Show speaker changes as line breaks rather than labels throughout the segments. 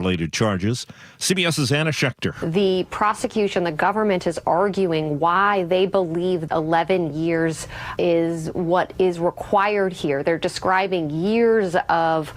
related charges. CBS's Anna Schechter.
The prosecution, the government is arguing why they believe 11 years is what is required here. They're describing years of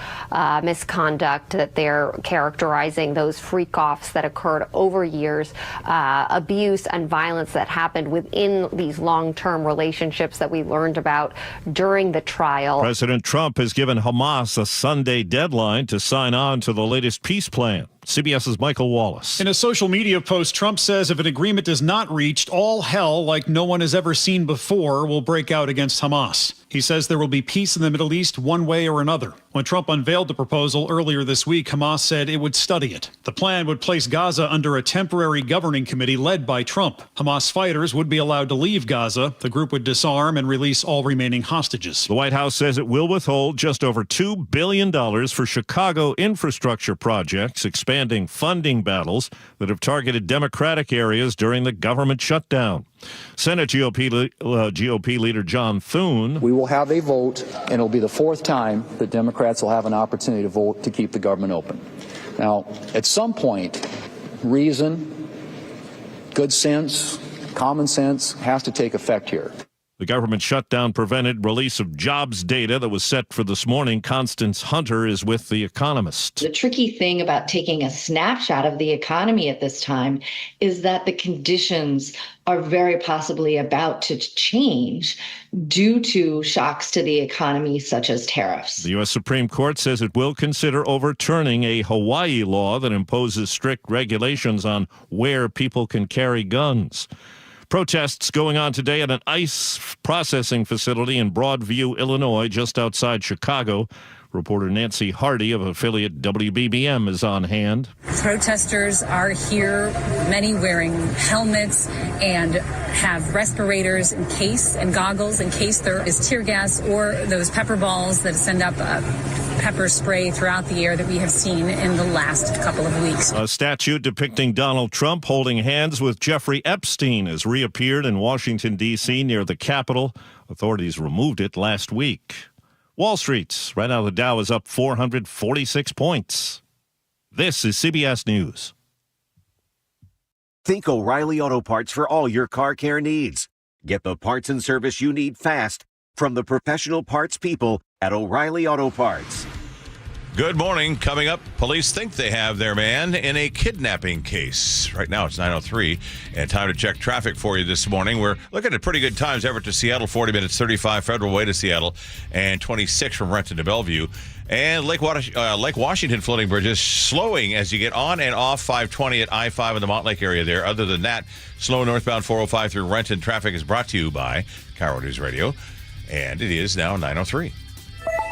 misconduct that they're characterizing, those freak-offs that occurred over years, abuse and violence that happened within these long-term relationships that we learned about during the trial.
President Trump has given Hamas a Sunday deadline to sign on to the latest peace plan. CBS's Michael Wallace.
In a social media post, Trump says if an agreement is not reached, all hell like no one has ever seen before will break out against Hamas. He says there will be peace in the Middle East one way or another. When Trump unveiled the proposal earlier this week, Hamas said it would study it. The plan would place Gaza under a temporary governing committee led by Trump. Hamas fighters would be allowed to leave Gaza. The group would disarm and release all remaining hostages.
The White House says it will withhold just over $2 billion for Chicago infrastructure projects, expanding funding battles that have targeted Democratic areas during the government shutdown. Senate GOP leader John Thune.
We will have a vote, and it'll be the fourth time that Democrats will have an opportunity to vote to keep the government open. Now, at some point, reason, good sense, common sense has to take effect here.
The government shutdown prevented release of jobs data that was set for this morning. Constance Hunter is with The Economist.
The tricky thing about taking a snapshot of the economy at this time is that the conditions are very possibly about to change due to shocks to the economy, such as tariffs.
The U.S. Supreme Court says it will consider overturning a Hawaii law that imposes strict regulations on where people can carry guns. Protests going on today at an ice processing facility in Broadview, Illinois, just outside Chicago. Reporter Nancy Hardy of affiliate WBBM is on hand.
Protesters are here, many wearing helmets and have respirators in case and goggles in case there is tear gas or those pepper balls that send up pepper spray throughout the air that we have seen in the last couple of weeks.
A statue depicting Donald Trump holding hands with Jeffrey Epstein has reappeared in Washington, D.C. near the Capitol. Authorities removed it last week. Wall Street. Right now the Dow is up 446 points. This is CBS News.
Think O'Reilly Auto Parts for all your car care needs. Get the parts and service you need fast from the professional parts people at O'Reilly Auto Parts.
Good morning. Coming up, police think they have their man in a kidnapping case. Right now it's 9:03, and time to check traffic for you this morning. We're looking at pretty good times. Everett to Seattle, 40 minutes, 35 Federal Way to Seattle, and 26 from Renton to Bellevue. And Lake Washington floating bridges slowing as you get on and off 520 at I-5 in the Montlake area there. Other than that, slow northbound 405 through Renton. Traffic is brought to you by KIRO Newsradio, and it is now 9:03.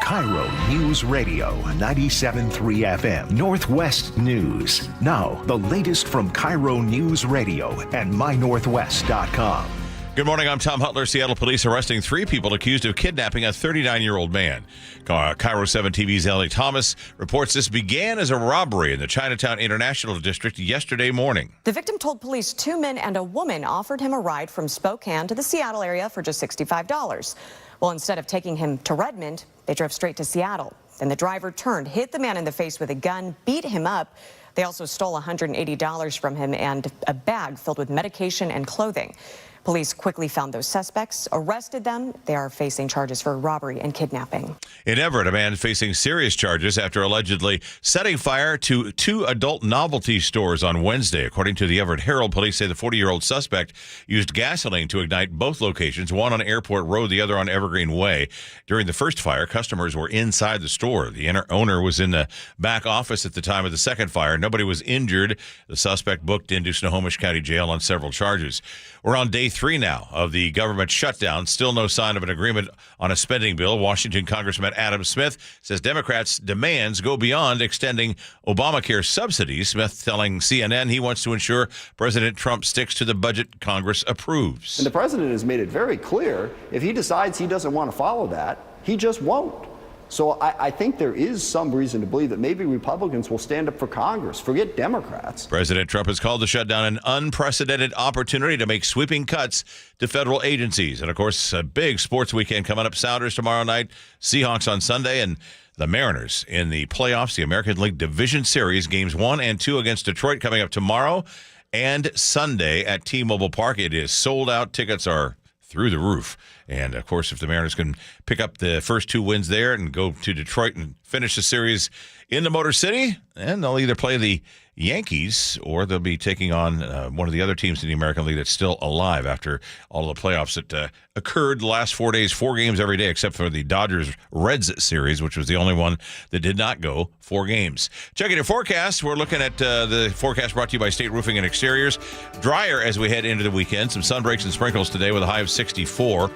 KIRO Newsradio 97.3 FM Northwest News. Now, the latest from KIRO Newsradio and mynorthwest.com.
Good morning. I'm Tom Hutler. Seattle police arresting 3 people accused of kidnapping a 39-year-old man. KIRO 7 TV's Ellie Thomas reports this began as a robbery in the Chinatown International District yesterday morning.
The victim told police 2 men and a woman offered him a ride from Spokane to the Seattle area for just $65. Well, instead of taking him to Redmond, they drove straight to Seattle. Then the driver turned, hit the man in the face with a gun, beat him up. They also stole $180 from him and a bag filled with medication and clothing. Police quickly found those suspects, arrested them. They are facing charges for robbery and kidnapping.
In Everett, a man facing serious charges after allegedly setting fire to 2 adult novelty stores on Wednesday. According to the Everett Herald, police say the 40-year-old suspect used gasoline to ignite both locations, one on Airport Road, the other on Evergreen Way. During the first fire, customers were inside the store. The owner was in the back office at the time of the second fire. Nobody was injured. The suspect booked into Snohomish County Jail on several charges. We're on day 3 now of the government shutdown. Still no sign of an agreement on a spending bill. Washington Congressman Adam Smith says Democrats' demands go beyond extending Obamacare subsidies. Smith telling CNN he wants to ensure President Trump sticks to the budget Congress approves.
And the president has made it very clear if he decides he doesn't want to follow that, he just won't. So I think there is some reason to believe that maybe Republicans will stand up for Congress. Forget Democrats.
President Trump has called the shutdown an unprecedented opportunity to make sweeping cuts to federal agencies. And, of course, a big sports weekend coming up. Sounders tomorrow night, Seahawks on Sunday, and the Mariners in the playoffs, the American League Division Series, games 1 and 2 against Detroit coming up tomorrow and Sunday at T-Mobile Park. It is sold out. Tickets are through the roof. And, of course, if the Mariners can pick up the first 2 wins there and go to Detroit and finish the series in the Motor City, then they'll either play the Yankees or they'll be taking on one of the other teams in the American League that's still alive after all the playoffs that occurred the last 4 days, 4 games every day, except for the Dodgers-Reds series, which was the only one that did not go 4 games. Checking your forecast, we're looking at the forecast brought to you by State Roofing and Exteriors. Drier as we head into the weekend. Some sun breaks and sprinkles today with a high of 64.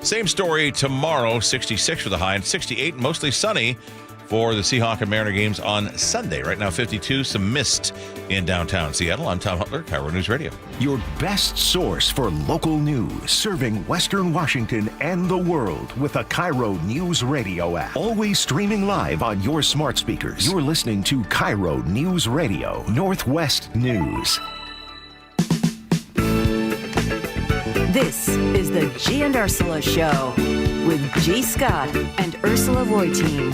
Same story tomorrow, 66 for the high and 68, mostly sunny for the Seahawks and Mariner games on Sunday. Right now, 52, some mist in downtown Seattle. I'm Tom Hutler, KIRO News Radio.
Your best source for local news, serving Western Washington and the world with the KIRO News Radio app. Always streaming live on your smart speakers. You're listening to KIRO News Radio, Northwest News.
This is the Gee and Ursula Show with G. Scott and Ursula Reutin.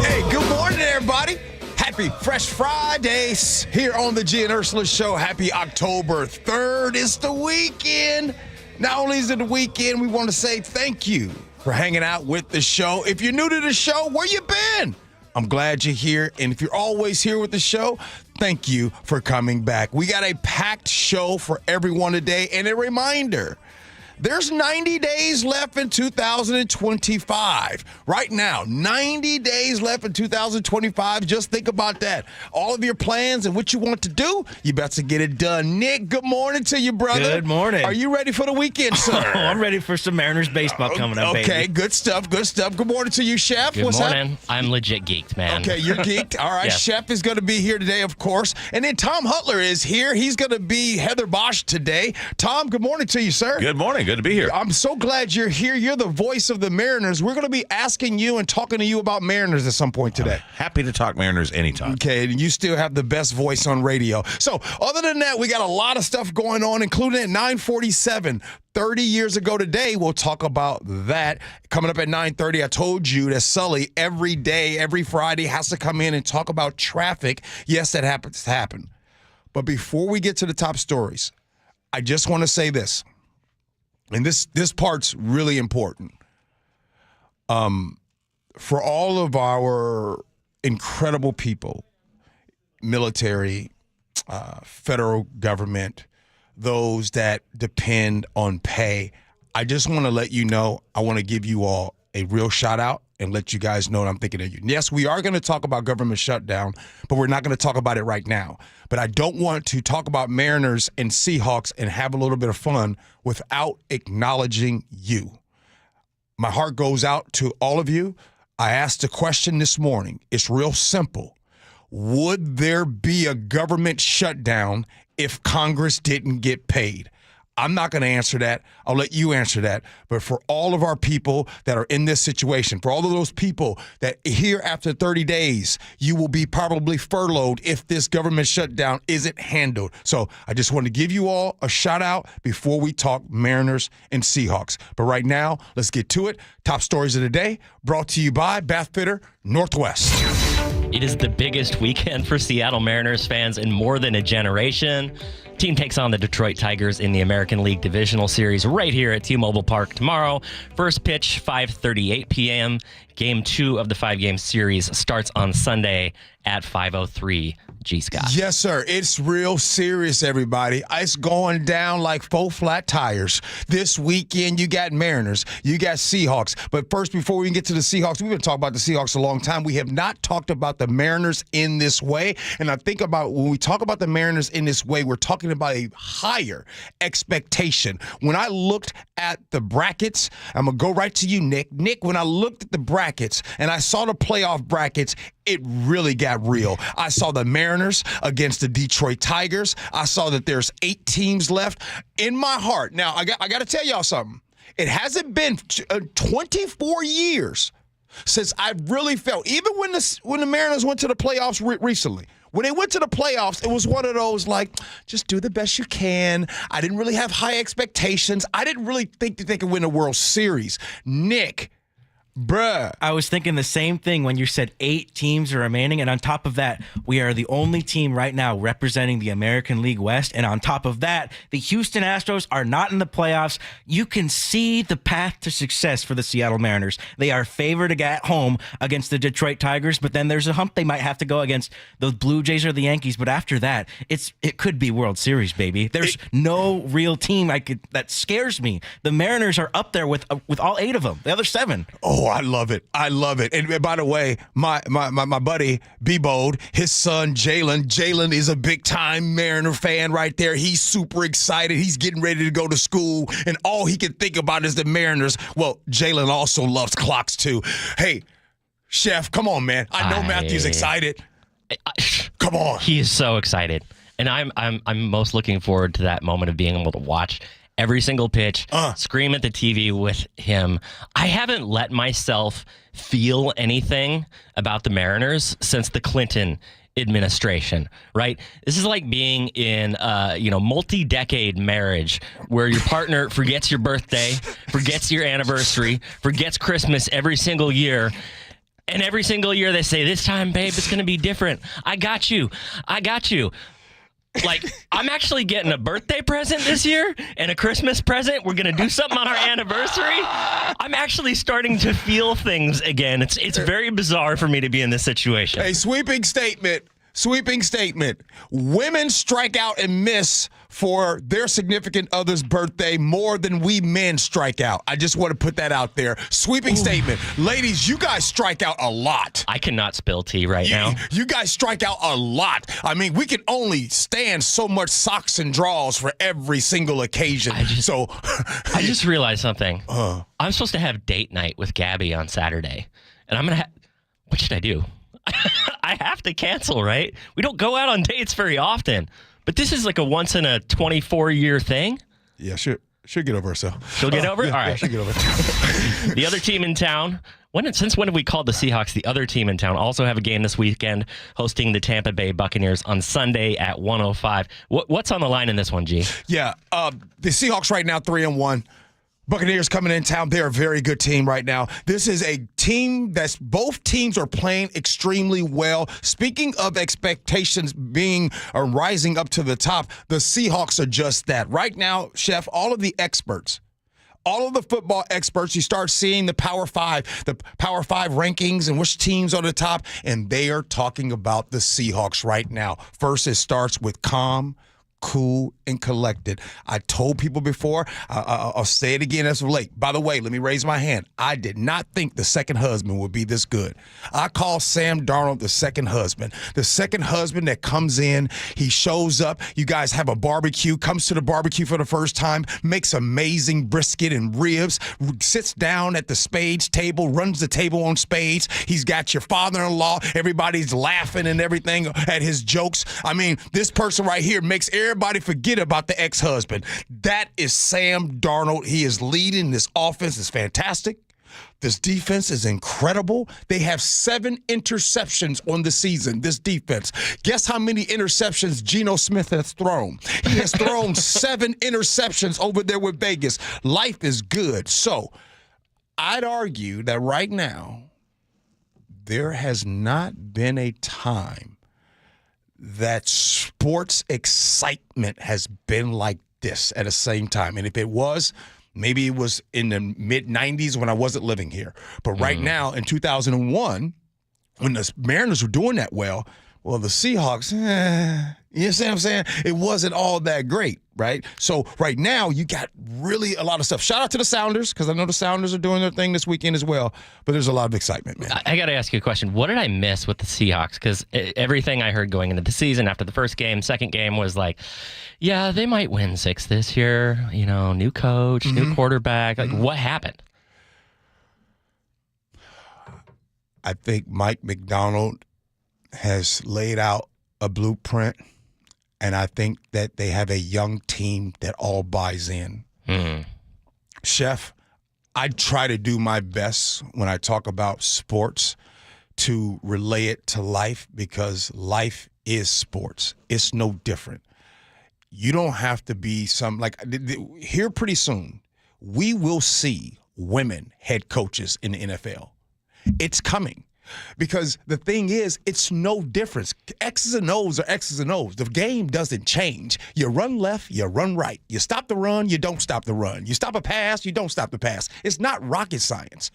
Hey, good morning, everybody. Happy Fresh Fridays here on the Gee and Ursula Show. Happy October 3rd. It's the weekend. Not only is it the weekend, we want to say thank you for hanging out with the show. If you're new to the show, where you been? I'm glad you're here. And if you're always here with the show, thank you for coming back. We got a packed show for everyone today. And a reminder, there's 90 days left in 2025. Right now, 90 days left in 2025. Just think about that. All of your plans and what you want to do, you better get it done. Nick, good morning to you, brother.
Good morning.
Are you ready for the weekend, sir?
Oh, I'm ready for some Mariners baseball coming up, baby.
Okay, good stuff, good stuff. Good morning to you, Chef.
Good
What's
morning.
up?
I'm legit geeked, man.
Okay, you're geeked. All right,
Yes.
Chef is going to be here today, of course. And then Tom Hutler is here. He's going to be Heather Bosch today. Tom, good morning to you, sir.
Good morning. Good to be here.
I'm so glad you're here. You're the voice of the Mariners. We're going to be asking you and talking to you about Mariners at some point today.
Happy to talk Mariners anytime.
Okay, and you still have the best voice on radio. So other than that, we got a lot of stuff going on, including at 9:47. 30 years ago today, we'll talk about that. Coming up at 9:30, I told you that Sully every day, every Friday, has to come in and talk about traffic. Yes, that happens to happen. But before we get to the top stories, I just want to say this. And this part's really important. For all of our incredible people, military, federal government, those that depend on pay, I just want to let you know, I want to give you all a real shout out and let you guys know that I'm thinking of you. Yes, we are going to talk about government shutdown, but we're not going to talk about it right now. But I don't want to talk about Mariners and Seahawks and have a little bit of fun without acknowledging you. My heart goes out to all of you. I asked a question this morning. It's real simple. Would there be a government shutdown if Congress didn't get paid? I'm not going to answer that. I'll let you answer that. But for all of our people that are in this situation, for all of those people that here after 30 days, you will be probably furloughed if this government shutdown isn't handled. So I just want to give you all a shout out before we talk Mariners and Seahawks. But right now, let's get to it. Top stories of the day brought to you by Bath Fitter Northwest.
It is the biggest weekend for Seattle Mariners fans in more than a generation. Team takes on the Detroit Tigers in the American League Divisional Series right here at T-Mobile Park tomorrow. First pitch, 5:38 p.m. Game 2 of the 5-game series starts on Sunday at 5:03. G. Scott.
Yes, sir. It's real serious, everybody. It's going down like 4 flat tires. This weekend, you got Mariners, you got Seahawks. But first, before we get to the Seahawks, we've been talking about the Seahawks a long time. We have not talked about the Mariners in this way. And I think about when we talk about the Mariners in this way, we're talking about a higher expectation. When I looked at the brackets, I'm going to go right to you, Nick. Nick, when I looked at the brackets and I saw the playoff brackets, it really got real. I saw the Mariners against the Detroit Tigers. I saw that there's 8 teams left. In my heart, now I got to tell y'all something. It hasn't been 24 years since I really felt, even when the Mariners went to the playoffs recently, When they went to the playoffs, it was one of those like, just do the best you can. I didn't really have high expectations. I didn't really think that they could win a World Series. Nick, bruh.
I was thinking the same thing when you said 8 teams are remaining. And on top of that, we are the only team right now representing the American League West. And on top of that, the Houston Astros are not in the playoffs. You can see the path to success for the Seattle Mariners. They are favored at home against the Detroit Tigers, but then there's a hump they might have to go against those Blue Jays or the Yankees. But after that, it could be World Series, baby. There's no real team that scares me. The Mariners are up there with all 8 of them, the other 7.
Oh, I love it. I love it. And by the way, my buddy, B-Bold, his son, Jalen is a big-time Mariner fan right there. He's super excited. He's getting ready to go to school, and all he can think about is the Mariners. Well, Jalen also loves clocks, too. Hey, Chef, come on, man. I know Matthew's excited. Come on.
He is so excited. And I'm most looking forward to that moment of being able to watch every single pitch, scream at the TV with him. I haven't let myself feel anything about the Mariners since the Clinton administration, right? This is like being in multi-decade marriage where your partner forgets your birthday, forgets your anniversary, forgets Christmas every single year. And every single year they say, this time, babe, it's going to be different. I got you. Like, I'm actually getting a birthday present this year and a Christmas present. We're going to do something on our anniversary. I'm actually starting to feel things again. It's very bizarre for me to be in this situation.
A sweeping statement. Women strike out and miss for their significant other's birthday more than we men strike out. I just want to put that out there. Sweeping statement. Ladies, you guys strike out a lot.
I cannot spill tea right now.
You guys strike out a lot. I mean, we can only stand so much socks and draws for every single occasion.
I just realized something. I'm supposed to have date night with Gabby on Saturday. And I'm going to what should I do? I have to cancel, right? We don't go out on dates very often. But this is like a once in a 24-year thing.
Yeah, she'll get over herself.
She'll get over it?
Yeah,
all right.
Yeah, she'll get over it.
The other team in town, since when have we called the Seahawks the other team in town? Also have a game this weekend hosting the Tampa Bay Buccaneers on Sunday at 1:05. What's on the line in this one, G?
Yeah, the Seahawks right now 3-1. Buccaneers coming in town. They're a very good team right now. This is a team both teams are playing extremely well. Speaking of expectations being rising up to the top, the Seahawks are just that. Right now, Chef, all of the football experts, you start seeing the Power 5 rankings and which teams are the top, and they are talking about the Seahawks right now. First, it starts with calm, cool, and collected. I told people before, I'll say it again as of late. By the way, let me raise my hand. I did not think the second husband would be this good. I call Sam Darnold the second husband. The second husband that comes in, he shows up, you guys have a barbecue, comes to the barbecue for the first time, makes amazing brisket and ribs, sits down at the spades table, runs the table on spades. He's got your father-in-law. Everybody's laughing and everything at his jokes. I mean, this person right here makes everybody forget about the ex-husband. That is Sam Darnold. He is leading. This offense is fantastic. This defense is incredible. They have 7 interceptions on the season, this defense. Guess how many interceptions Geno Smith has thrown? He has thrown 7 interceptions over there with Vegas. Life is good. So I'd argue that right now there has not been a time that sports excitement has been like this at the same time. And if it was, maybe it was in the mid-'90s when I wasn't living here. But right now, in 2001, when the Mariners were doing that well, the Seahawks, you see what I'm saying? It wasn't all that great, right? So right now, you got really a lot of stuff. Shout out to the Sounders, because I know the Sounders are doing their thing this weekend as well. But there's a lot of excitement, man.
I got to ask you a question. What did I miss with the Seahawks? Because everything I heard going into the season after the first game, second game was like, yeah, they might win 6 this year. You know, new coach, new quarterback. Like, what happened?
I think Mike McDonald has laid out a blueprint, and I think that they have a young team that all buys in. Chef, I try to do my best when I talk about sports to relay it to life, because life is sports. It's no different. You don't have to be here pretty soon, we will see women head coaches in the NFL. It's coming. Because the thing is, it's no difference. X's and O's are X's and O's. The game doesn't change. You run left, you run right. You stop the run, you don't stop the run. You stop a pass, you don't stop the pass. It's not rocket science.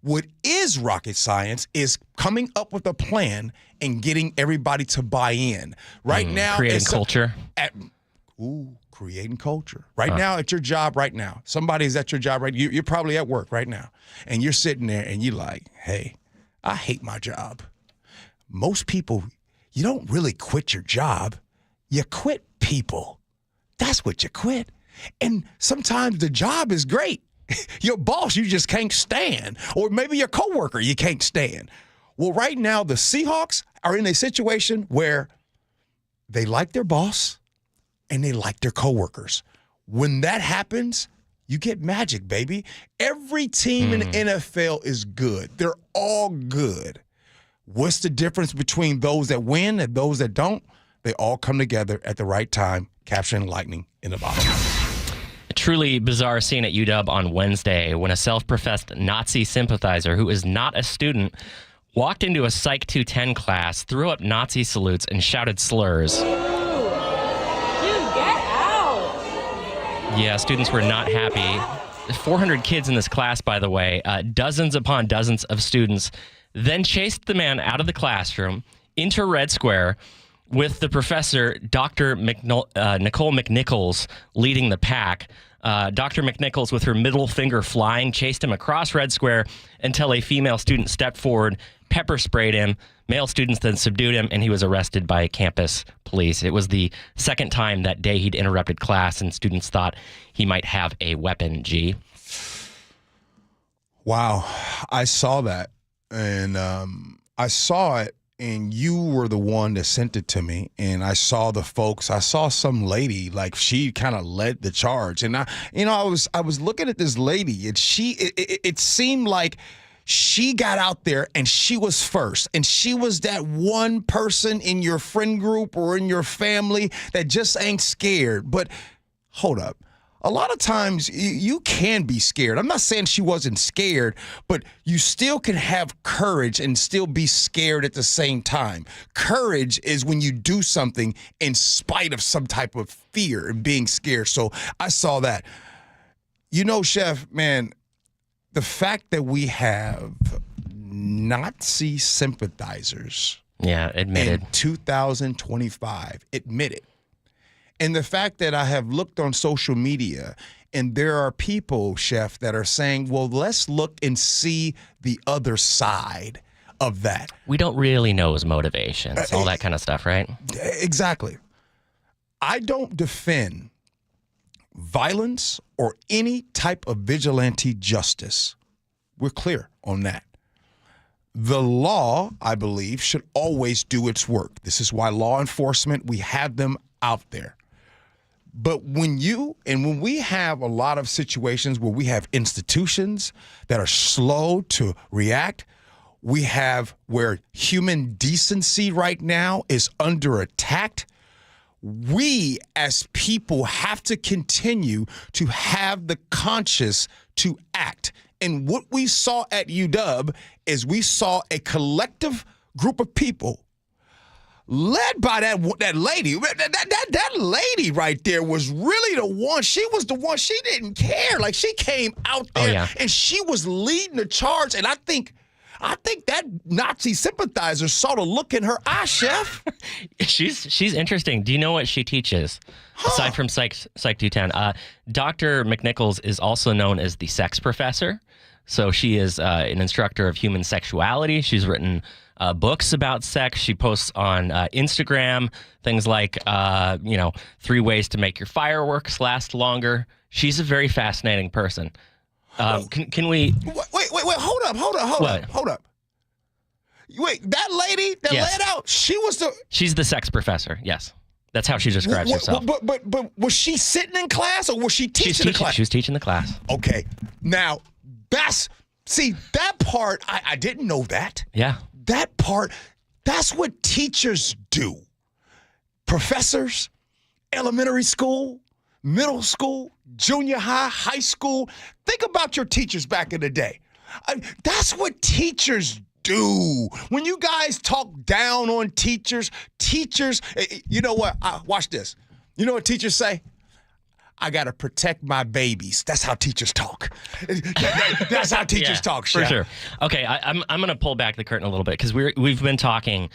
What is rocket science is coming up with a plan and getting everybody to buy in. Right now,
creating culture.
Creating culture. Right now, at your job right now, somebody's at your job right. You're probably at work right now, and you're sitting there and you're like, hey, I hate my job. Most people, you don't really quit your job. You quit people. That's what you quit. And sometimes the job is great. Your boss you just can't stand. Or maybe your coworker you can't stand. Well, right now, the Seahawks are in a situation where they like their boss and they like their coworkers. When that happens, you get magic, baby. Every team in the NFL is good. They're all good. What's the difference between those that win and those that don't? They all come together at the right time, capturing lightning in a bottle.
A truly bizarre scene at UW on Wednesday when a self-professed Nazi sympathizer who is not a student walked into a Psych 210 class, threw up Nazi salutes, and shouted slurs. Yeah, students were not happy. 400 kids in this class, by the way, dozens upon dozens of students, then chased the man out of the classroom into Red Square with the professor, Dr. Nicole McNichols, leading the pack. Dr. McNichols, with her middle finger flying, chased him across Red Square until a female student stepped forward, pepper sprayed him. Male students then subdued him, and he was arrested by campus police. It was the second time that day he'd interrupted class, and students thought he might have a weapon, G.
Wow. I saw that, and I saw it, and you were the one that sent it to me, and I saw the folks. I saw some lady, like she kind of led the charge, and I was looking at this lady, and it seemed like she got out there and she was first. And she was that one person in your friend group or in your family that just ain't scared. But hold up. A lot of times you can be scared. I'm not saying she wasn't scared, but you still can have courage and still be scared at the same time. Courage is when you do something in spite of some type of fear and being scared. So I saw that. You know, Chef, man, the fact that we have Nazi sympathizers
admitted.
In 2025, admitted. And the fact that I have looked on social media and there are people, Chef, that are saying, well, let's look and see the other side of that.
We don't really know his motivations, all that kind of stuff, right?
Exactly. I don't defend violence or any type of vigilante justice. We're clear on that. The law, I believe, should always do its work. This is why law enforcement, we have them out there. But when we have a lot of situations where we have institutions that are slow to react, we have where human decency right now is under attack. We as people have to continue to have the conscience to act. And what we saw at UW is we saw a collective group of people led by that lady. That lady right there was really the one. She was the one. She didn't care. Like, she came out there and she was leading the charge. And I think that Nazi sympathizer saw the look in her eye, Chef.
She's interesting. Do you know what she teaches? Aside from Psych 210, Dr. McNichols is also known as the sex professor. So she is an instructor of human sexuality. She's written books about sex. She posts on Instagram things like, 3 ways to make your fireworks last longer. She's a very fascinating person. Can we?
Wait! Hold up! Wait, that lady that led out, she's the
sex professor. Yes, that's how she describes herself.
But was she sitting in class or was she teaching the class?
She was teaching the class.
Okay, now that part I didn't know that.
Yeah,
that part, that's what teachers do. professors, elementary school, middle school, junior high, high school. Think about your teachers back in the day. That's what teachers do. When you guys talk down on teachers, you know what? Watch this. You know what teachers say? I got to protect my babies. That's how teachers talk. That's how teachers talk, Chef.
For sure. Okay, I'm going to pull back the curtain a little bit because we've been talking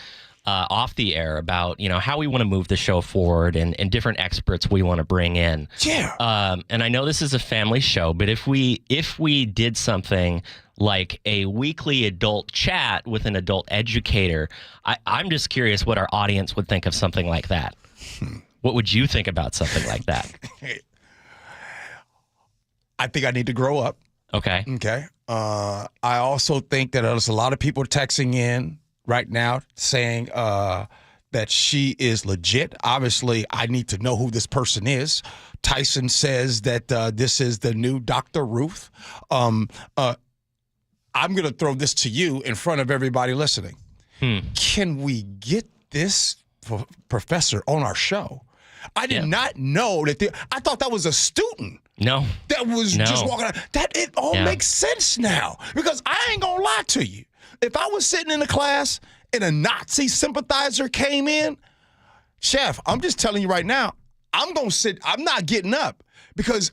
off the air about, how we want to move the show forward and different experts we want to bring in.
Yeah.
And I know this is a family show, but if we did something like a weekly adult chat with an adult educator, I'm just curious what our audience would think of something like that. What would you think about something like that?
I think I need to grow up.
Okay.
Okay. I also think that there's a lot of people texting in right now saying that she is legit. Obviously, I need to know who this person is. Tyson says that this is the new Dr. Ruth. I'm going to throw this to you in front of everybody listening. Can we get this professor on our show? I did not know that. I thought that was a student.
No.
That was just walking out. It all makes sense now. Because I ain't going to lie to you. If I was sitting in a class and a Nazi sympathizer came in, Chef, I'm just telling you right now, I'm going to sit. I'm not getting up because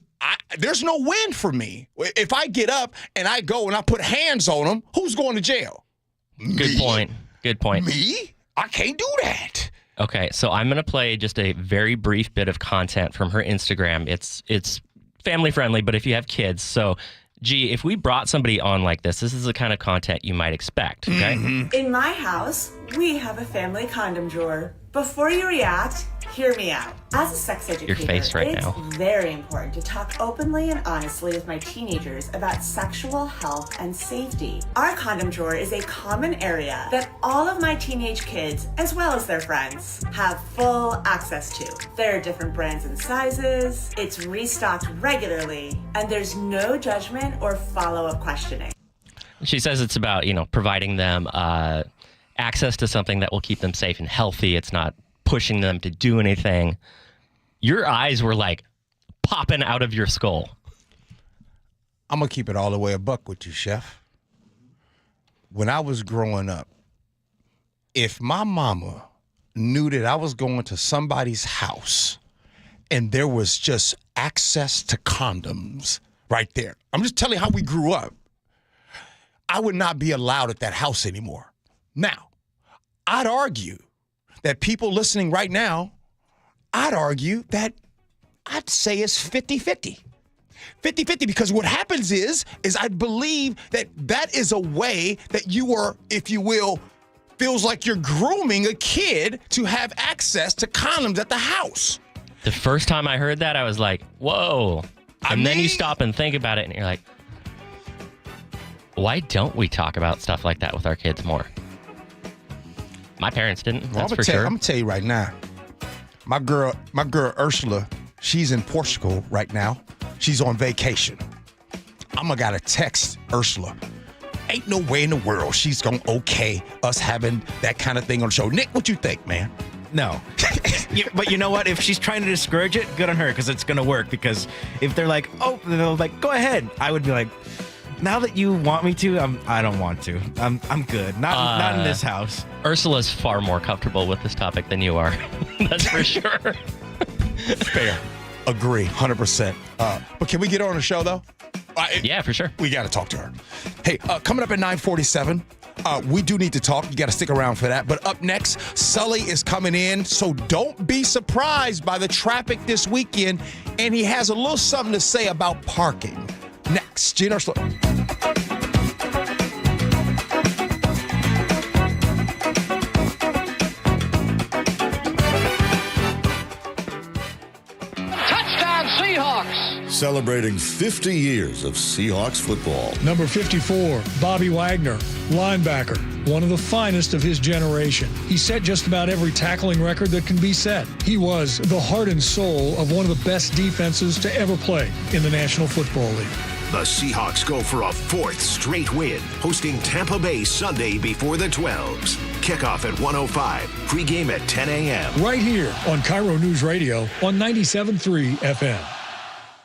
there's no win for me. If I get up and I go and I put hands on them, who's going to jail?
Good point.
Me? I can't do that.
Okay, so I'm going to play just a very brief bit of content from her Instagram. It's family friendly, but if you have kids, so Gee, if we brought somebody on like this is the kind of content you might expect, okay?
Mm-hmm. In my house, we have a family condom drawer. Before you react, hear me out. As a sex educator,
Your face right
it's
now.
very important to talk openly and honestly with my teenagers about sexual health and safety. Our condom drawer is a common area that all of my teenage kids, as well as their friends, have full access to. There are different brands and sizes, it's restocked regularly, and there's no judgment or follow-up questioning.
She says it's about, providing them access to something that will keep them safe and healthy. It's not pushing them to do anything. Your eyes were like popping out of your skull.
I'm going to keep it all the way a buck with you, Chef. When I was growing up, if my mama knew that I was going to somebody's house and there was just access to condoms right there, I'm just telling you how we grew up, I would not be allowed at that house anymore. Now, I'd argue that people listening right now, I'd argue that I'd say it's 50-50. 50-50, because what happens is I believe that is a way that you are, if you will, feels like you're grooming a kid to have access to condoms at the house.
The first time I heard that, I was like, whoa. And then you stop and think about it, and you're like, why don't we talk about stuff like that with our kids more? My parents didn't, that's for sure.
I'm going to tell you right now, my girl Ursula, she's in Portugal right now. She's on vacation. I'm going to got to text Ursula. Ain't no way in the world she's going to okay us having that kind of thing on the show. Nick, what you think, man?
No. But you know what? If she's trying to discourage it, good on her, because it's going to work. Because if they're like, oh, they're like, go ahead. I would be like, now that you want me to, I don't want to. I'm good. Not in this house.
Ursula's far more comfortable with this topic than you are. That's for sure.
Fair. Agree, 100%. But can we get her on the show, though?
Yeah, for sure.
We got to talk to her. Hey, coming up at 9:47, we do need to talk. You got to stick around for that. But up next, Sully is coming in, so don't be surprised by the traffic this weekend. And he has a little something to say about parking. Next, Gee Ursula.
Seahawks! Celebrating 50 years of Seahawks football.
Number 54, Bobby Wagner, linebacker, one of the finest of his generation. He set just about every tackling record that can be set. He was the heart and soul of one of the best defenses to ever play in the National Football League.
The Seahawks go for a fourth straight win, hosting Tampa Bay Sunday before the 12s. Kickoff at 1:05. Pregame at 10 a.m.
Right here on KIRO News Radio on 97.3 FM.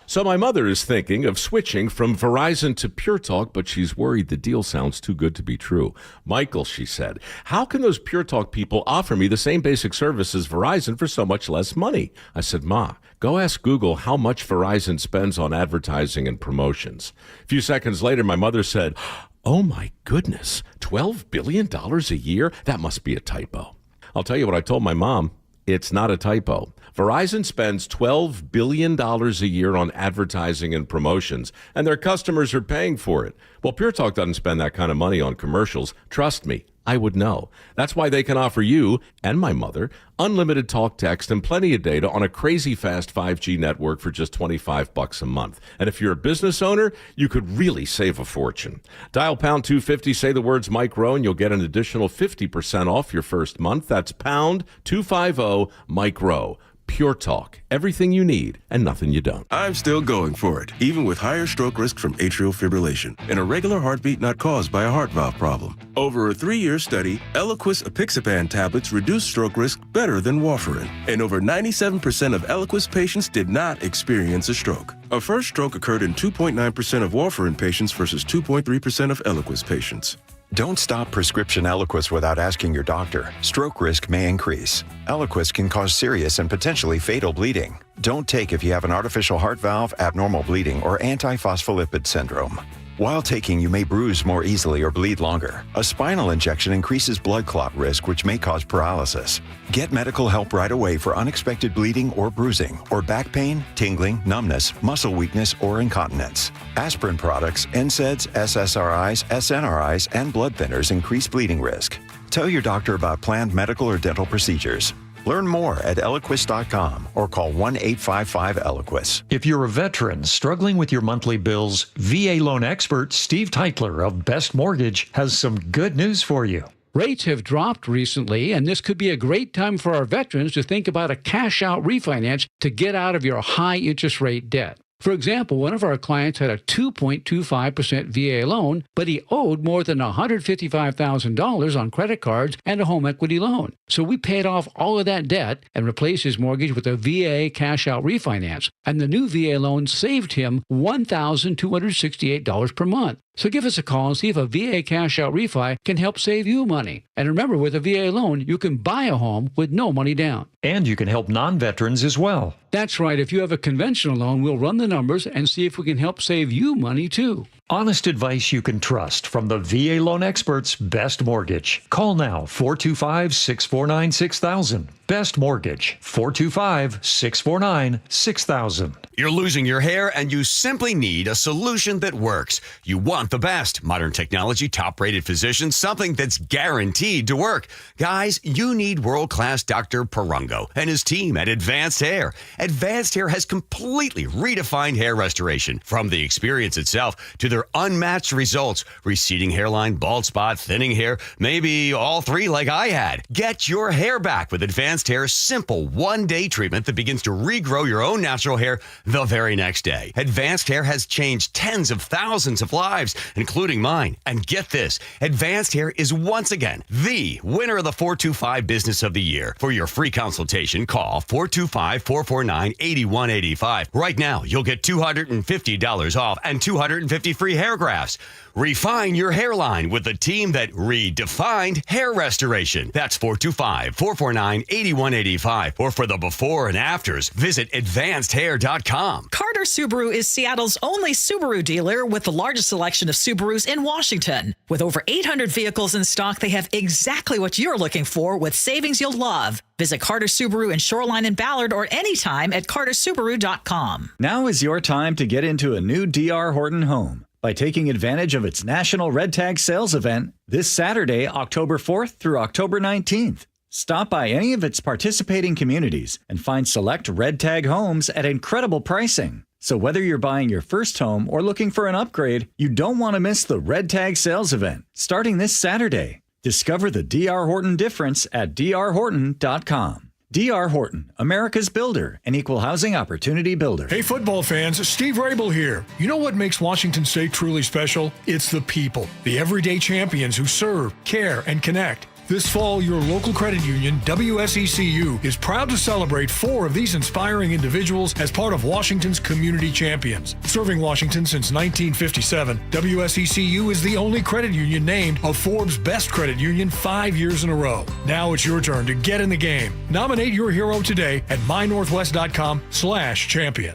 So my mother is thinking of switching from Verizon to Pure Talk, but she's worried the deal sounds too good to be true. Michael, she said, how can those Pure Talk people offer me the same basic service as Verizon for so much less money? I said, Ma, go ask Google how much Verizon spends on advertising and promotions. A few seconds later, my mother said, oh my goodness, $12 billion a year? That must be a typo. I'll tell you what I told my mom. It's not a typo. Verizon spends $12 billion a year on advertising and promotions, and their customers are paying for it. Well, Pure Talk doesn't spend that kind of money on commercials. Trust me, I would know. That's why they can offer you and my mother unlimited talk, text, and plenty of data on a crazy fast 5G network for just $25 a month. And if you're a business owner, you could really save a fortune. Dial pound 250, say the words Mike Rowe, and you'll get an additional 50% off your first month. That's pound 250 Mike Rowe. Pure Talk. Everything you need and nothing you don't.
I'm still going for it, even with higher stroke risk from atrial fibrillation and a regular heartbeat not caused by a heart valve problem. Over a 3-year study, Eliquis apixaban tablets reduced stroke risk better than warfarin, and over 97% of Eliquis patients did not experience a stroke. A first stroke occurred in 2.9% of warfarin patients versus 2.3% of Eliquis patients.
Don't stop prescription Eliquis without asking your doctor. Stroke risk may increase. Eliquis can cause serious and potentially fatal bleeding. Don't take if you have an artificial heart valve, abnormal bleeding, or antiphospholipid syndrome. While taking, you may bruise more easily or bleed longer. A spinal injection increases blood clot risk, which may cause paralysis. Get medical help right away for unexpected bleeding or bruising, or back pain, tingling, numbness, muscle weakness, or incontinence. Aspirin products, NSAIDs, SSRIs, SNRIs, and blood thinners increase bleeding risk. Tell your doctor about planned medical or dental procedures. Learn more at Eliquis.com or call 1-855-ELIQUIS.
If you're a veteran struggling with your monthly bills, VA loan expert Steve Teitler of Best Mortgage has some good news for you.
Rates have dropped recently, and this could be a great time for our veterans to think about a cash-out refinance to get out of your high-interest rate debt. For example, one of our clients had a 2.25% VA loan, but he owed more than $155,000 on credit cards and a home equity loan. So we paid off all of that debt and replaced his mortgage with a VA cash-out refinance. And the new VA loan saved him $1,268 per month. So give us a call and see if a VA cash-out refi can help save you money. And remember, with a VA loan, you can buy a home with no money down.
And you can help non-veterans as well.
That's right. If you have a conventional loan, we'll run the numbers and see if we can help save you money, too.
Honest advice you can trust from the VA loan experts, Best Mortgage. Call now, 425-649-6000. Best Mortgage, 425-649-6000.
You're losing your hair and you simply need a solution that works. You want the best. Modern technology, top-rated physicians, something that's guaranteed to work. Guys, you need world-class Dr. Perungo and his team at Advanced Hair. Advanced Hair has completely redefined hair restoration. From the experience itself to their unmatched results. Receding hairline, bald spot, thinning hair, maybe all three like I had. Get your hair back with Advanced Hair's simple one-day treatment that begins to regrow your own natural hair the very next day. Advanced Hair has changed tens of thousands of lives, including mine. And get this, Advanced Hair is once again the winner of the 425 Business of the Year. For your free consultation, call 425-449-8185. Right now, you'll get $250 off and 250 free hair grafts. Refine your hairline with the team that redefined hair restoration. That's 425-449-8185. Or for the before and afters, visit advancedhair.com.
Carter Subaru is Seattle's only Subaru dealer with the largest selection of Subarus in Washington. With over 800 vehicles in stock, they have exactly what you're looking for with savings you'll love. Visit Carter Subaru in Shoreline and Ballard or anytime at cartersubaru.com.
Now is your time to get into a new D.R. Horton home by taking advantage of its National Red Tag Sales event this Saturday, October 4th through October 19th. Stop by any of its participating communities and find select Red Tag homes at incredible pricing. So whether you're buying your first home or looking for an upgrade, you don't want to miss the Red Tag Sales event starting this Saturday. Discover the D.R. Horton difference at drhorton.com. D.R. Horton, America's builder, an equal housing opportunity builder.
Hey, football fans, Steve Rabel here. You know what makes Washington State truly special? It's the people, the everyday champions who serve, care, and connect. This fall, your local credit union, WSECU, is proud to celebrate 4 of these inspiring individuals as part of Washington's Community Champions. Serving Washington since 1957, WSECU is the only credit union named a Forbes Best Credit Union 5 years in a row. Now it's your turn to get in the game. Nominate your hero today at mynorthwest.com/champion.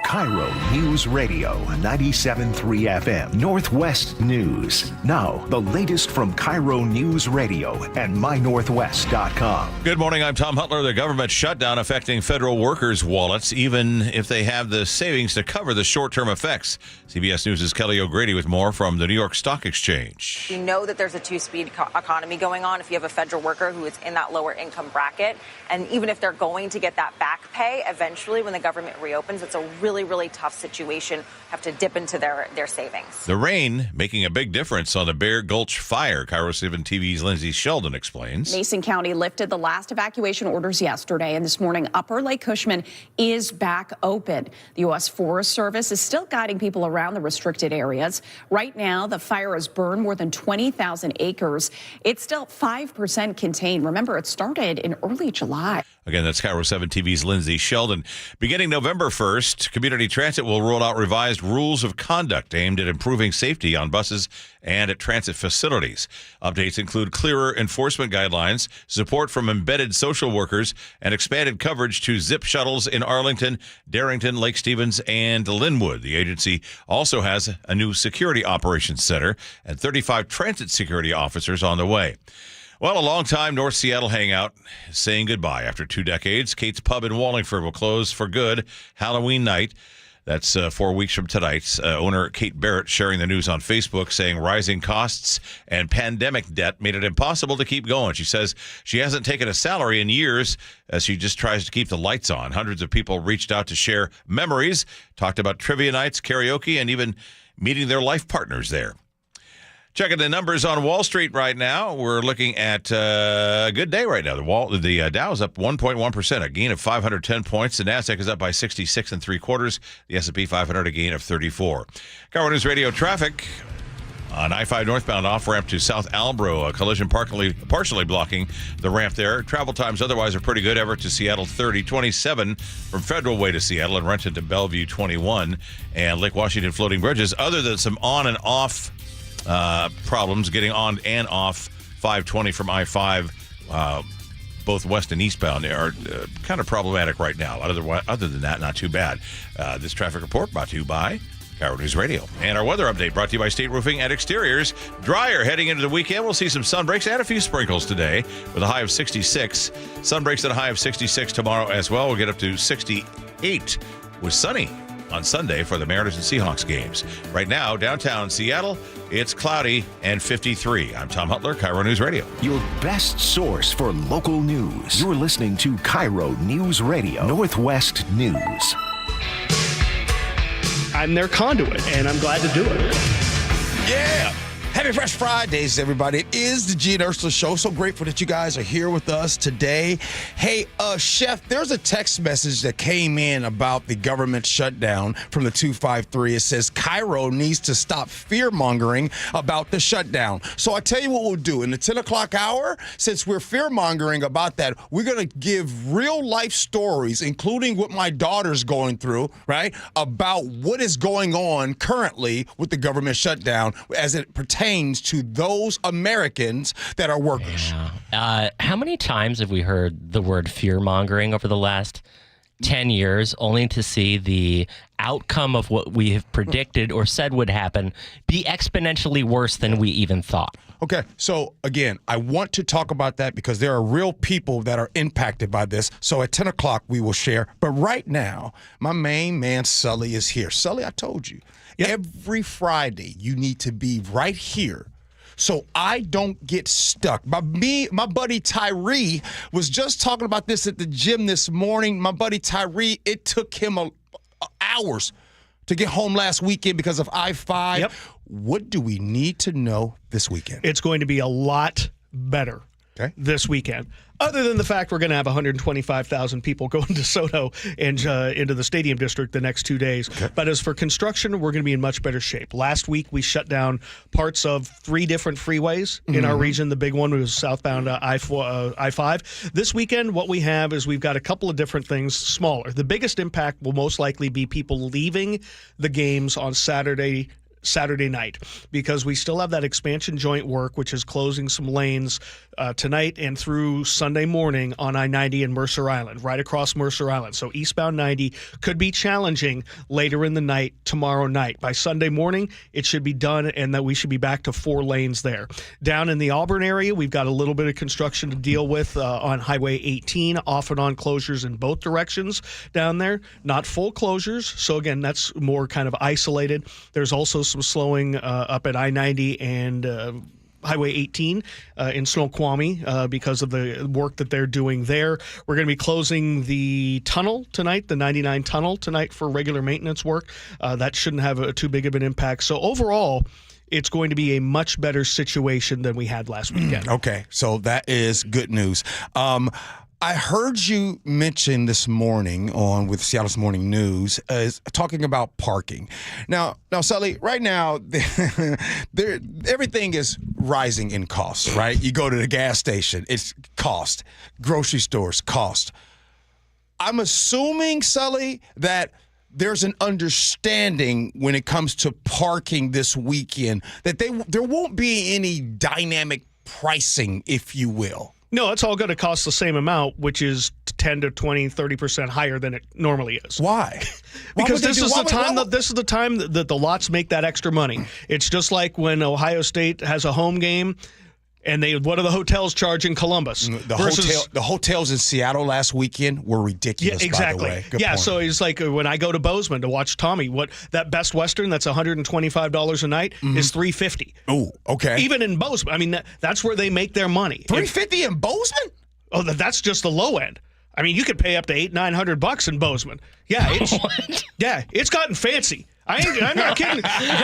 KIRO News Radio 97.3 FM Northwest News. Now, the latest from KIRO News Radio and mynorthwest.com.
Good morning. I'm Tom Hutler. The government shutdown affecting federal workers' wallets, even if they have the savings to cover the short-term effects. CBS News' Kelly O'Grady with more from the New York Stock Exchange.
We know that there's a two-speed economy going on if you have a federal worker who is in that lower income bracket. And even if they're going to get that back pay, eventually when the government reopens, it's a really tough situation, have to dip into their savings.
The rain making a big difference on the Bear Gulch fire. KIRO 7 TV's Lindsay Sheldon explains.
Mason County lifted the last evacuation orders yesterday, and this morning Upper Lake Cushman is back open. The U.S. Forest Service is still guiding people around the restricted areas. Right now, the fire has burned more than 20,000 acres. It's still 5% contained. Remember, it started in early July.
Again, that's KIRO 7 TV's Lindsay Sheldon. Beginning November 1st, Community Transit will roll out revised rules of conduct aimed at improving safety on buses and at transit facilities. Updates include clearer enforcement guidelines, support from embedded social workers, and expanded coverage to ZIP shuttles in Arlington, Darrington, Lake Stevens, and Linwood. The agency also has a new security operations center and 35 transit security officers on the way. Well, a long-time North Seattle hangout is saying goodbye after 2 decades. Kate's Pub in Wallingford will close for good Halloween night. That's 4 weeks from tonight. Owner Kate Barrett sharing the news on Facebook, saying rising costs and pandemic debt made it impossible to keep going. She says she hasn't taken a salary in years as she just tries to keep the lights on. Hundreds of people reached out to share memories, talked about trivia nights, karaoke, and even meeting their life partners there. Checking the numbers on Wall Street right now. We're looking at a good day right now. The Dow is up 1.1%, a gain of 510 points. The Nasdaq is up by 66 3/4. The S&P 500 a gain of 34. KIRO News Radio traffic on I-5 northbound off-ramp to South Albro. A collision partially blocking the ramp there. Travel times otherwise are pretty good. Everett to Seattle 30, 27 from Federal Way to Seattle, and Renton to Bellevue 21, and Lake Washington floating bridges. Other than some on and off problems getting on and off 520 from I-5, both west and eastbound are kind of problematic right now. Other than that, not too bad. This traffic report brought to you by KIRO News Radio. And our weather update brought to you by State Roofing and Exteriors. Drier heading into the weekend. We'll see some sun breaks and a few sprinkles today with a high of 66. Sun breaks at a high of 66 tomorrow as well. We'll get up to 68 with sunny on Sunday for the Mariners and Seahawks games. Right now, downtown Seattle, it's cloudy and 53. I'm Tom Hutler, KIRO News Radio.
Your best source for local news. You're listening to KIRO News Radio, Northwest News.
I'm their conduit, and I'm glad to do it.
Yeah! Happy Fresh Fridays, everybody. It is the Gee Ursula Show. So grateful that you guys are here with us today. Hey, Chef, there's a text message that came in about the government shutdown from the 253. It says, KIRO needs to stop fear-mongering about the shutdown. So I tell you what we'll do. In the 10 o'clock hour, since we're fear-mongering about that, we're going to give real-life stories, including what my daughter's going through, right, about what is going on currently with the government shutdown as it pertains to those Americans that are workers.
Yeah. How many times have we heard the word fear-mongering over the last 10 years, only to see the outcome of what we have predicted or said would happen be exponentially worse than we even thought?
Okay, so again, I want to talk about that because there are real people that are impacted by this. So at 10 o'clock, we will share. But right now, my main man, Sully, is here. Sully, I told you, every Friday, you need to be right here so I don't get stuck. My buddy Tyree was just talking about this at the gym this morning. My buddy Tyree, it took him hours to get home last weekend because of I-5. What do we need to know this weekend?
It's going to be a lot better. this weekend. Other than the fact we're going to have 125,000 people going to SoDo and into the Stadium District the next 2 days. But as for construction, we're going to be in much better shape. Last week, we shut down parts of 3 different freeways in our region. The big one was southbound I-5. This weekend, what we have is we've got a couple of different things smaller. The biggest impact will most likely be people leaving the games on Saturday night, because we still have that expansion joint work, which is closing some lanes tonight and through Sunday morning on I-90 and Mercer Island, right across Mercer Island. So eastbound 90 could be challenging later in the night, tomorrow night. By Sunday morning, it should be done, and that we should be back to 4 lanes there. Down in the Auburn area, we've got a little bit of construction to deal with on Highway 18, off and on closures in both directions down there. Not full closures, so again, that's more kind of isolated. There's also some slowing up at I-90 and Highway 18 in Snoqualmie because of the work that they're doing there. We're going to be closing the tunnel tonight, the 99 tunnel tonight, for regular maintenance work. That shouldn't have too big of an impact. So overall, it's going to be a much better situation than we had last weekend.
Okay, so that is good news. I heard you mention this morning with Seattle's Morning News talking about parking. Now, Sully, right now, everything is rising in cost, right? You go to the gas station, it's cost. Grocery stores, cost. I'm assuming, Sully, that there's an understanding when it comes to parking this weekend that there won't be any dynamic pricing, if you will.
No, it's all going to cost the same amount, which is 10 to 20, 30% higher than it normally is.
Why?
Because this is the time that the lots make that extra money. It's just like when Ohio State has a home game, and what do the hotels charge in Columbus?
The hotels in Seattle last weekend were ridiculous.
Yeah, exactly.
By the way. Good point.
So it's like when I go to Bozeman to watch Tommy, that Best Western that's $125 a night is $350.
Oh, okay.
Even in Bozeman, I mean that's where they make their money.
$350 in Bozeman?
Oh, that's just the low end. I mean, you could pay up to $800-900 in Bozeman. Yeah, it's gotten fancy. I'm not kidding. It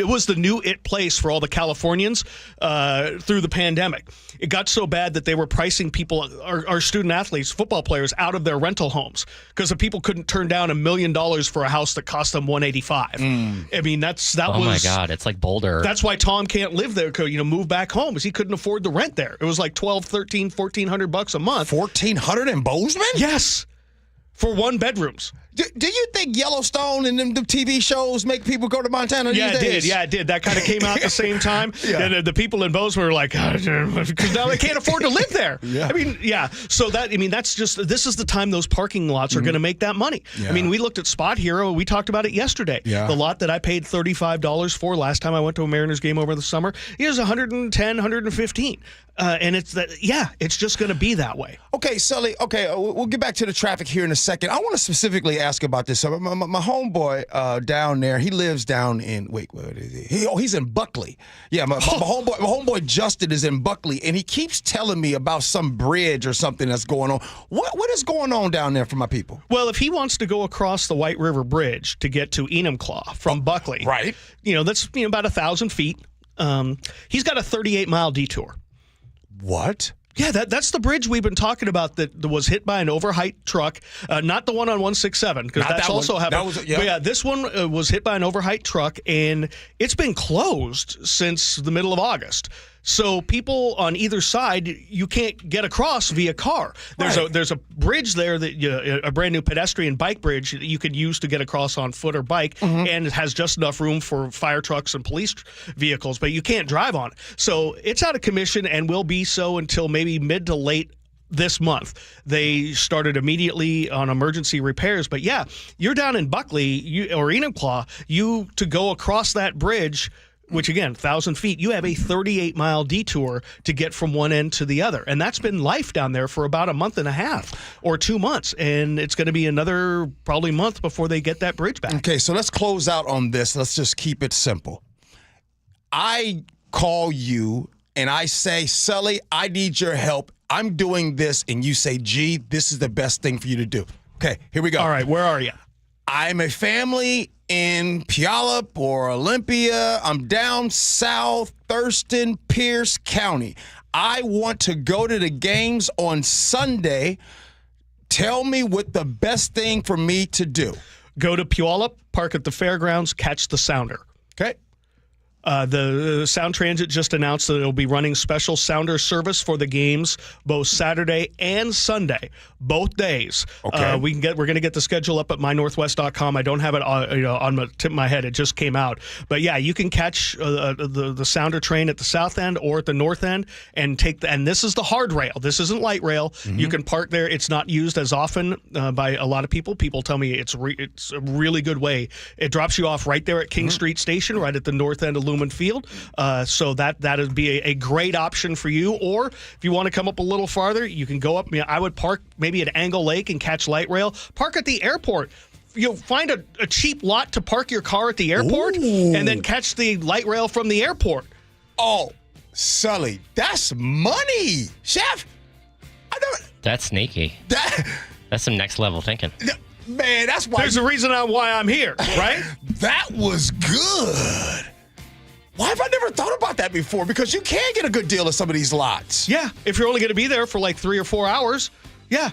was the new it place for all the Californians through the pandemic. It got so bad that they were pricing people, our student athletes, football players, out of their rental homes because the people couldn't turn down $1 million for a house that cost them $185. I mean,
Oh my God, it's like Boulder.
That's why Tom can't live there. Move back home because he couldn't afford the rent there. It was like $1,200, $1,300, $1,400 a month.
$1,400 in Bozeman?
Yes, for 1 bedrooms.
Do you think Yellowstone and them TV shows make people go to Montana these days?
Yeah, it did. That kind of came out at the same time. And the people in Bozeman were like, because now they can't afford to live there.
Yeah.
I mean, yeah. So that's just, this is the time those parking lots are going to make that money. Yeah. I mean, we looked at Spot Hero. We talked about it yesterday. Yeah. The lot that I paid $35 for last time I went to a Mariners game over the summer, it was $110, $115. And it's just going to be that way.
Okay, Sully, we'll get back to the traffic here in a second. I want to specifically ask about this. So my homeboy down there, he lives down in, what is he? He's in Buckley. Yeah, my homeboy Justin is in Buckley, and he keeps telling me about some bridge or something that's going on. What is going on down there for my people?
Well, if he wants to go across the White River Bridge to get to Enumclaw from Buckley,
right?
That's about 1,000 feet. He's got a 38-mile detour.
What?
Yeah, that's the bridge we've been talking about that was hit by an overheight truck. Not the one on 167, because that's also happened. But yeah, this one was hit by an overheight truck, and it's been closed since the middle of August. So people on either side, you can't get across via car. There's a bridge there that a brand new pedestrian bike bridge that you could use to get across on foot or bike, and it has just enough room for fire trucks and police vehicles, but you can't drive on it. So it's out of commission and will be so until maybe mid to late this month. They started immediately on emergency repairs, but yeah, you're down in Buckley or Enumclaw, to go across that bridge, which again, 1,000 feet, you have a 38-mile detour to get from one end to the other. And that's been life down there for about a month and a half or 2 months. And it's going to be another probably month before they get that bridge back.
Okay, so let's close out on this. Let's just keep it simple. I call you and I say, Sully, I need your help. I'm doing this. And you say, Gee, this is the best thing for you to do. Okay, here we go.
All right, where are you?
I'm a family in Puyallup or Olympia. I'm down south, Thurston, Pierce County. I want to go to the games on Sunday. Tell me what the best thing for me to do.
Go to Puyallup, park at the fairgrounds, catch the Sounder.
Okay.
The Sound Transit just announced that it'll be running special Sounder service for the games both Saturday and Sunday, both days.
Okay.
We're going to get the schedule up at mynorthwest.com. I don't have it on the tip of my head. It just came out. But yeah, you can catch the Sounder train at the south end or at the north end and and this is the hard rail. This isn't light rail. Mm-hmm. You can park there. It's not used as often by a lot of people. People tell me it's a really good way. It drops you off right there at King Street Station, right at the north end of Lumen Field. So that'd be a great option for you. Or if you want to come up a little farther, you can go up. I would park maybe at Angle Lake and catch light rail. Park at the airport. You'll find a cheap lot to park your car at the airport. Ooh. And then catch the light rail from the airport.
Oh, Sully, that's money, Chef.
That's sneaky. That's some next level thinking.
Man, that's why.
There's a reason why I'm here, right?
That was good. Why have I never thought about that before? Because you can get a good deal of some of these lots.
Yeah, if you're only going to be there for like 3 or 4 hours. Yeah.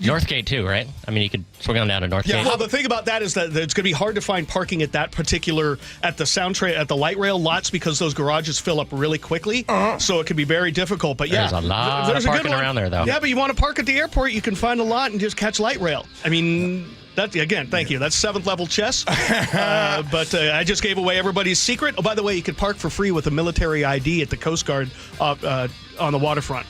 Northgate too, right? I mean, you could swing on down to Northgate.
Yeah, well, the thing about that is that it's going to be hard to find parking at that particular, at the light rail lots because those garages fill up really quickly. So it can be very difficult. But
there's a lot of parking around there, though.
Yeah, but you want to park at the airport, you can find a lot and just catch light rail. I mean, again, thank you. That's 7th level chess. But I just gave away everybody's secret. Oh, by the way, you could park for free with a military ID at the Coast Guard on the waterfront.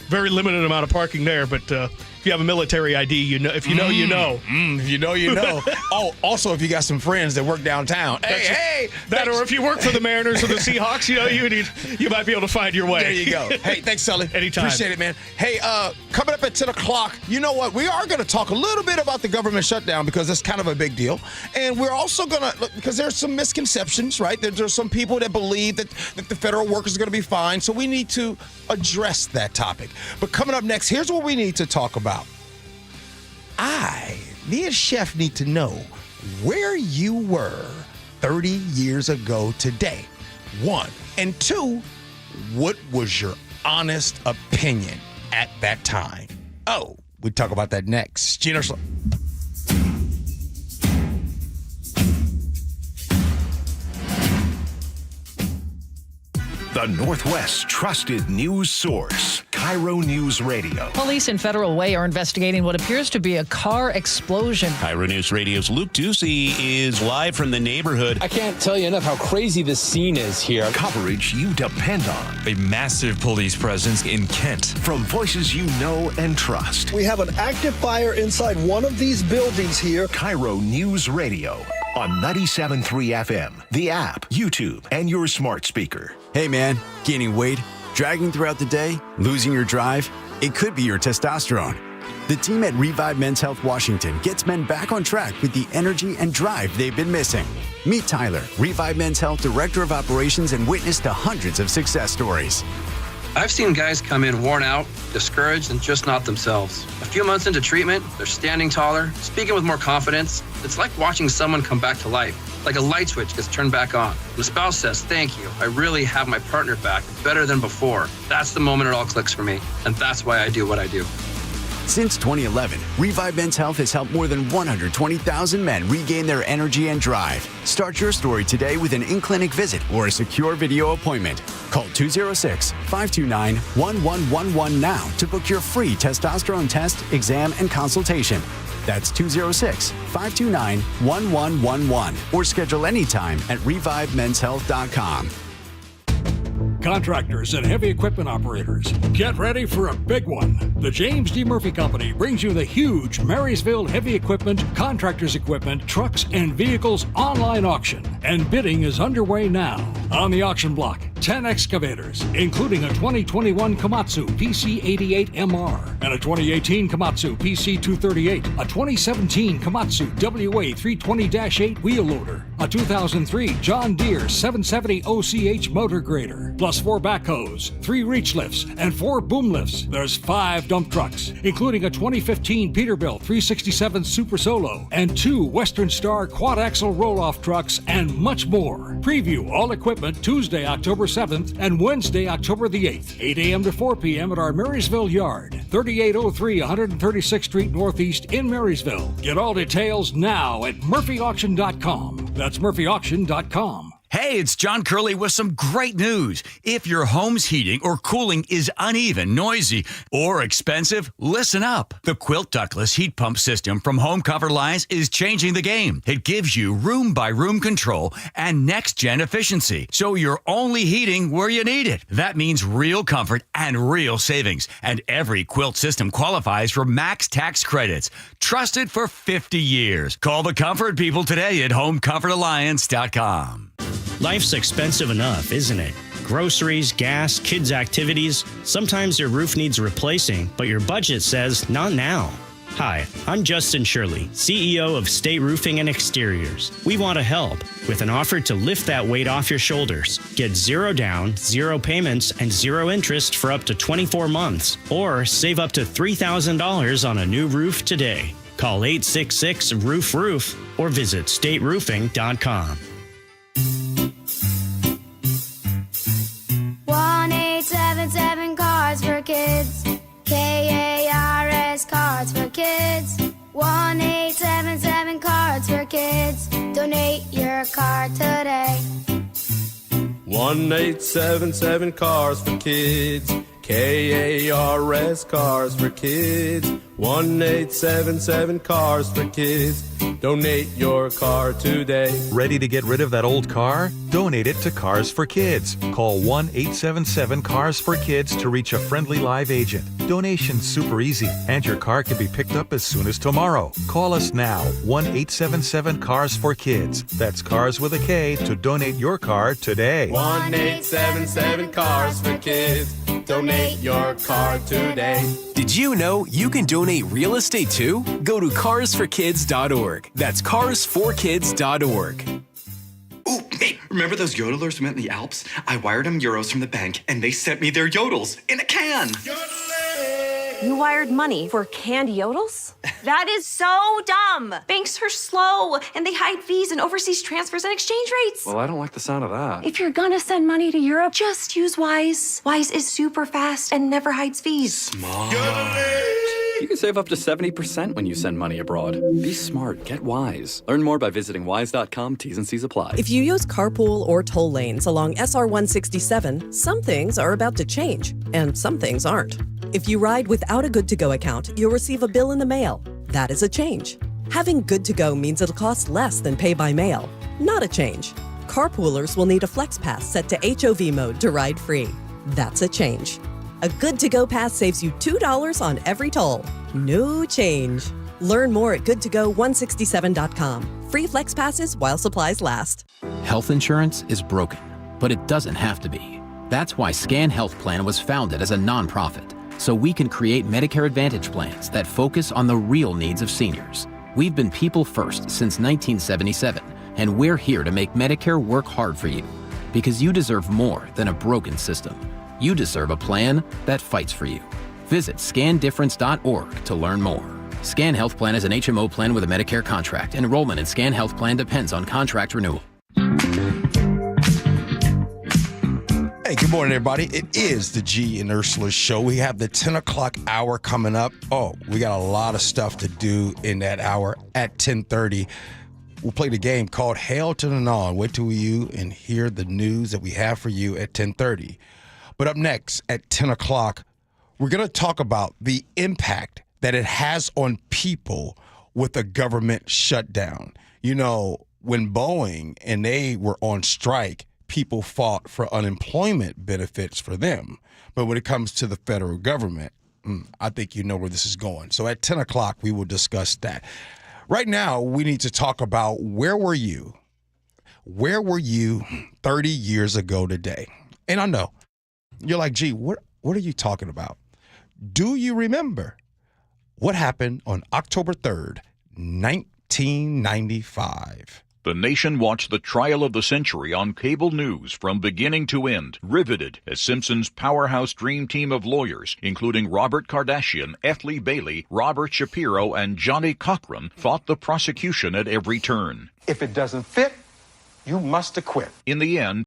Very limited amount of parking there, but if you have a military ID, you know. If you know, you know.
If you know, you know. Oh, also, if you got some friends that work downtown,
or if you work for the Mariners or the Seahawks, you might be able to find your way.
There you go. Hey, thanks, Sully.
Anytime.
Appreciate it, man. Hey, coming up at 10 o'clock, you know what? We are going to talk a little bit about the government shutdown because it's kind of a big deal. And we're also going to, because there's some misconceptions, right? There's some people that believe that the federal workers are going to be fine. So we need to address that topic. But coming up next, here's what we need to talk about. Me and Chef need to know where you were 30 years ago today. 1. And 2, what was your honest opinion at that time? Oh, we talk about that next. Gee Ursula.
The Northwest's trusted news source, KIRO Newsradio.
Police in Federal Way are investigating what appears to be a car explosion.
KIRO News Radio's Luke Ducey is live from the neighborhood.
I can't tell you enough how crazy this scene is here.
Coverage you depend on.
A massive police presence in Kent.
From voices you know and trust.
We have an active fire inside one of these buildings here.
KIRO News Radio on 97.3 FM, the app, YouTube, and your smart speaker.
Hey man, gaining weight, dragging throughout the day, losing your drive? It could be your testosterone. The team at Revive Men's Health Washington gets men back on track with the energy and drive they've been missing. Meet Tyler, Revive Men's Health Director of Operations and witness to hundreds of success stories.
I've seen guys come in worn out, discouraged, and just not themselves. A few months into treatment, they're standing taller, speaking with more confidence. It's like watching someone come back to life, like a light switch gets turned back on. The spouse says, "Thank you. I really have my partner back, better than before." That's the moment it all clicks for me, and that's why I do what I do.
Since 2011, Revive Men's Health has helped more than 120,000 men regain their energy and drive. Start your story today with an in-clinic visit or a secure video appointment. Call 206-529-1111 now to book your free testosterone test, exam, and consultation. That's 206-529-1111 or schedule anytime at revivemenshealth.com.
Contractors and heavy equipment operators, get ready for a big one. The James D. Murphy Company brings you the huge Marysville Heavy Equipment, Contractors Equipment, Trucks, and Vehicles online auction. And bidding is underway now. On the auction block, 10 excavators, including a 2021 Komatsu PC88MR and a 2018 Komatsu PC238, a 2017 Komatsu WA320-8 wheel loader, a a 2003 John Deere 770 OCH motor grader, plus 4 backhoes, 3 reach lifts, and 4 boom lifts. There's 5 dump trucks, including a 2015 Peterbilt 367 Super Solo and 2 Western Star quad-axle roll-off trucks, and much more. Preview all equipment Tuesday, October 7th and Wednesday, October the 8th, 8 a.m. to 4 p.m. at our Marysville yard, 3803 136th Street Northeast in Marysville. Get all details now at murphyauction.com. That's murphyauction.com.
Hey, it's John Curley with some great news. If your home's heating or cooling is uneven, noisy, or expensive, listen up. The Quilt Ductless Heat Pump System from Home Comfort Lines is changing the game. It gives you room-by-room control and next-gen efficiency, so you're only heating where you need it. That means real comfort and real savings. And every Quilt system qualifies for max tax credits. Trusted for 50 years. Call the comfort people today at HomecomfortAlliance.com.
Life's expensive enough, isn't it? Groceries, gas, kids' activities. Sometimes your roof needs replacing, but your budget says not now. Hi, I'm Justin Shirley, CEO of State Roofing and Exteriors. We want to help with an offer to lift that weight off your shoulders. Get 0 down, 0 payments, and 0 interest for up to 24 months, or save up to $3,000 on a new roof today. Call 866-ROOF-ROOF or visit stateroofing.com.
1-877 Cards for Kids. KARS Cards for Kids. 1-877 Cards for Kids. Donate your card today.
1-877 Cars for Kids. KARS Cars for Kids. 1-877 Cars for Kids. Donate your car today.
Ready to get rid of that old car? Donate it to Cars for Kids. Call 1-877-CARS-FOR-KIDS to reach a friendly live agent. Donation's super easy, and your car can be picked up as soon as tomorrow. Call us now, 1-877-CARS-FOR-KIDS. That's Cars with a K to donate your car today.
1-877 Cars for Kids. Donate your car today.
Did you know you can donate real estate too? Go to carsforkids.org. That's carsforkids.org.
Ooh, hey, remember those yodelers who met in the Alps? I wired them euros from the bank, and they sent me their yodels in a can.
You wired money for canned yodels? That is so dumb. Banks are slow, and they hide fees and overseas transfers and exchange rates.
Well, I don't like the sound of that.
If you're gonna send money to Europe, just use Wise. Wise is super fast and never hides fees.
Smart. You can save up to 70% when you send money abroad. Be smart. Get Wise. Learn more by visiting wise.com. T's and C's apply.
If you use carpool or toll lanes along SR 167, some things are about to change, and some things aren't. If you ride without a Good To Go account, you'll receive a bill in the mail. That is a change. Having Good To Go means it'll cost less than pay by mail. Not a change. Carpoolers will need a Flex Pass set to HOV mode to ride free. That's a change. A Good To Go pass saves you $2 on every toll. No change. Learn more at goodtogo167.com. Free Flex Passes while supplies last.
Health insurance is broken, but it doesn't have to be. That's why Scan Health Plan was founded as a nonprofit, so we can create Medicare Advantage plans that focus on the real needs of seniors. We've been people first since 1977, and we're here to make Medicare work hard for you, because you deserve more than a broken system. You deserve a plan that fights for you. Visit scandifference.org to learn more. Scan Health Plan is an HMO plan with a Medicare contract. Enrollment in Scan Health Plan depends on contract renewal.
Hey, good morning, everybody. It is the Gee and Ursula Show. We have the 10 o'clock hour coming up. Oh, we got a lot of stuff to do in that hour at 10:30. We'll play the game called Hail to the Non. Wait till you and hear the news that we have for you at 10:30. But up next at 10 o'clock, we're going to talk about the impact that it has on people with a government shutdown. You know, when Boeing and they were on strike, people fought for unemployment benefits for them. But when it comes to the federal government, I think you know where this is going. So at 10 o'clock, we will discuss that. Right now, we need to talk about where were you? Where were you 30 years ago today? And I know, you're like, gee, what are you talking about? Do you remember what happened on October 3rd, 1995?
The nation watched the trial of the century on cable news from beginning to end, riveted as Simpson's powerhouse dream team of lawyers, including Robert Kardashian, Ethlie Bailey, Robert Shapiro, and Johnny Cochran, fought the prosecution at every turn.
If it doesn't fit, you must acquit.
In the end,